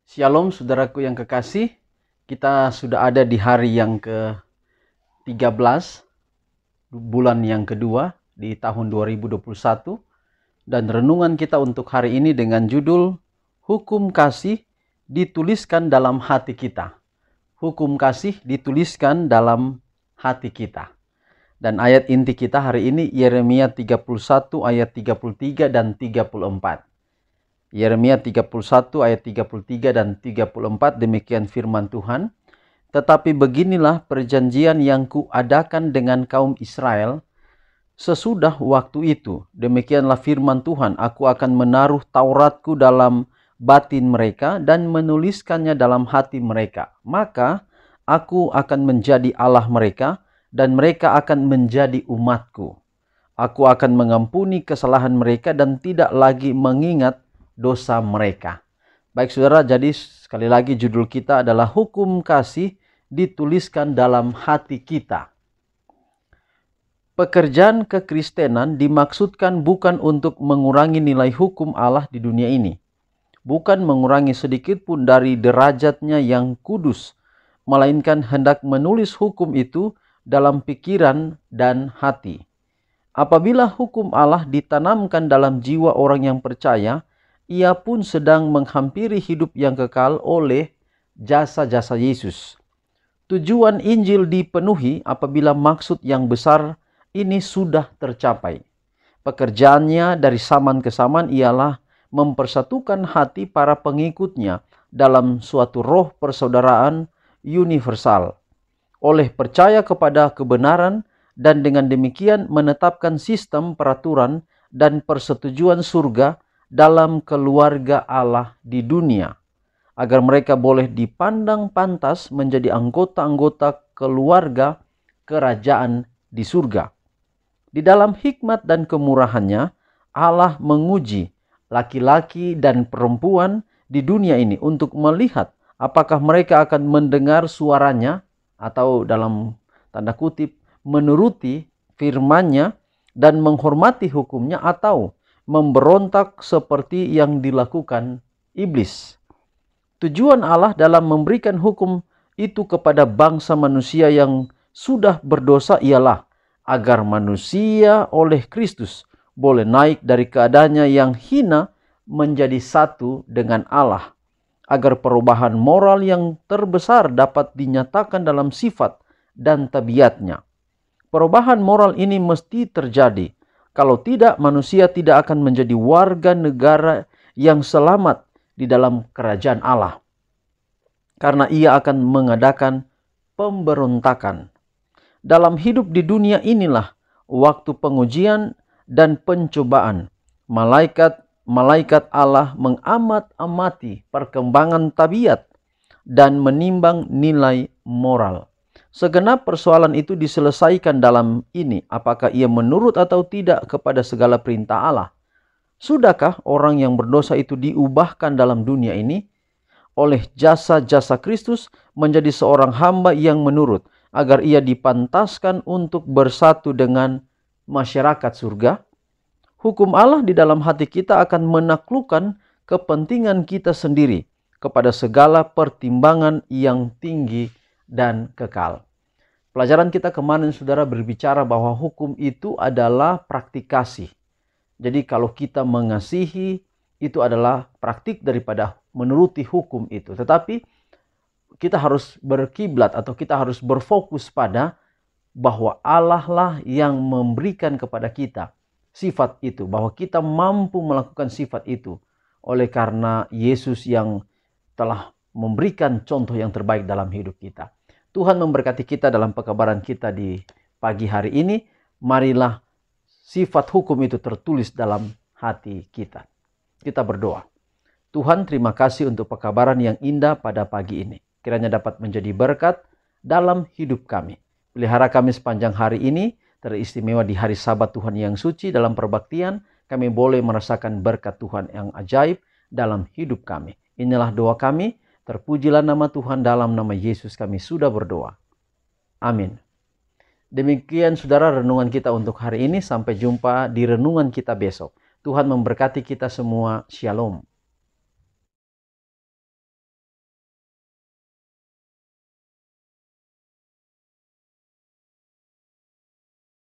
Shalom saudaraku yang kekasih, kita sudah ada di hari yang ke-13, bulan yang kedua di tahun 2021. Dan renungan kita untuk hari ini dengan judul Hukum Kasih Dituliskan Dalam Hati Kita. Hukum kasih dituliskan dalam hati kita. Dan ayat inti kita hari ini Yeremia 31 ayat 33 dan 34. Yeremia 31 ayat 33 dan 34, demikian firman Tuhan. Tetapi beginilah perjanjian yang kuadakan dengan kaum Israel sesudah waktu itu. Demikianlah firman Tuhan, aku akan menaruh Tauratku dalam batin mereka dan menuliskannya dalam hati mereka. Maka aku akan menjadi Allah mereka dan mereka akan menjadi umatku. Aku akan mengampuni kesalahan mereka dan tidak lagi mengingat dosa mereka. Baik saudara, jadi sekali lagi judul kita adalah hukum kasih dituliskan dalam hati kita. Pekerjaan kekristenan dimaksudkan bukan untuk mengurangi nilai hukum Allah di dunia ini. Bukan mengurangi sedikit pun dari derajatnya yang kudus, melainkan hendak menulis hukum itu dalam pikiran dan hati. Apabila hukum Allah ditanamkan dalam jiwa orang yang percaya, ia pun sedang menghampiri hidup yang kekal oleh jasa-jasa Yesus. Tujuan Injil dipenuhi apabila maksud yang besar ini sudah tercapai. Pekerjaannya dari zaman ke zaman ialah mempersatukan hati para pengikutnya dalam suatu roh persaudaraan universal. Oleh percaya kepada kebenaran dan dengan demikian menetapkan sistem peraturan dan persetujuan surga dalam keluarga Allah di dunia, agar mereka boleh dipandang pantas menjadi anggota-anggota keluarga kerajaan di surga. Di dalam hikmat dan kemurahannya, Allah menguji laki-laki dan perempuan di dunia ini untuk melihat apakah mereka akan mendengar suaranya atau dalam tanda kutip menuruti firman-Nya dan menghormati hukumnya, atau memberontak seperti yang dilakukan iblis. Tujuan Allah dalam memberikan hukum itu kepada bangsa manusia yang sudah berdosa ialah agar manusia oleh Kristus boleh naik dari keadaannya yang hina menjadi satu dengan Allah, agar perubahan moral yang terbesar dapat dinyatakan dalam sifat dan tabiatnya. Perubahan moral ini mesti terjadi. Kalau tidak, manusia tidak akan menjadi warga negara yang selamat di dalam kerajaan Allah, karena ia akan mengadakan pemberontakan. Dalam hidup di dunia inilah waktu pengujian dan pencobaan. Malaikat Allah mengamat-amati perkembangan tabiat dan menimbang nilai moral. Segenap persoalan itu diselesaikan dalam ini, apakah ia menurut atau tidak kepada segala perintah Allah. Sudahkah orang yang berdosa itu diubahkan dalam dunia ini oleh jasa-jasa Kristus menjadi seorang hamba yang menurut, agar ia dipantaskan untuk bersatu dengan masyarakat surga? Hukum Allah di dalam hati kita akan menaklukkan kepentingan kita sendiri kepada segala pertimbangan yang tinggi dan kekal. Pelajaran kita kemarin saudara berbicara bahwa hukum itu adalah praktik kasih. Jadi kalau kita mengasihi, itu adalah praktik daripada menuruti hukum itu. Tetapi kita harus berkiblat atau kita harus berfokus pada bahwa Allah lah yang memberikan kepada kita sifat itu, bahwa kita mampu melakukan sifat itu oleh karena Yesus yang telah memberikan contoh yang terbaik dalam hidup kita. Tuhan memberkati kita dalam pekabaran kita di pagi hari ini. Marilah sifat hukum itu tertulis dalam hati kita. Kita berdoa. Tuhan, terima kasih untuk pekabaran yang indah pada pagi ini. Kiranya dapat menjadi berkat dalam hidup kami. Pelihara kami sepanjang hari ini, teristimewa di hari Sabat Tuhan yang suci dalam perbaktian. Kami boleh merasakan berkat Tuhan yang ajaib dalam hidup kami. Inilah doa kami. Terpujilah nama Tuhan, dalam nama Yesus kami sudah berdoa. Amin. Demikian saudara renungan kita untuk hari ini. Sampai jumpa di renungan kita besok. Tuhan memberkati kita semua. Shalom.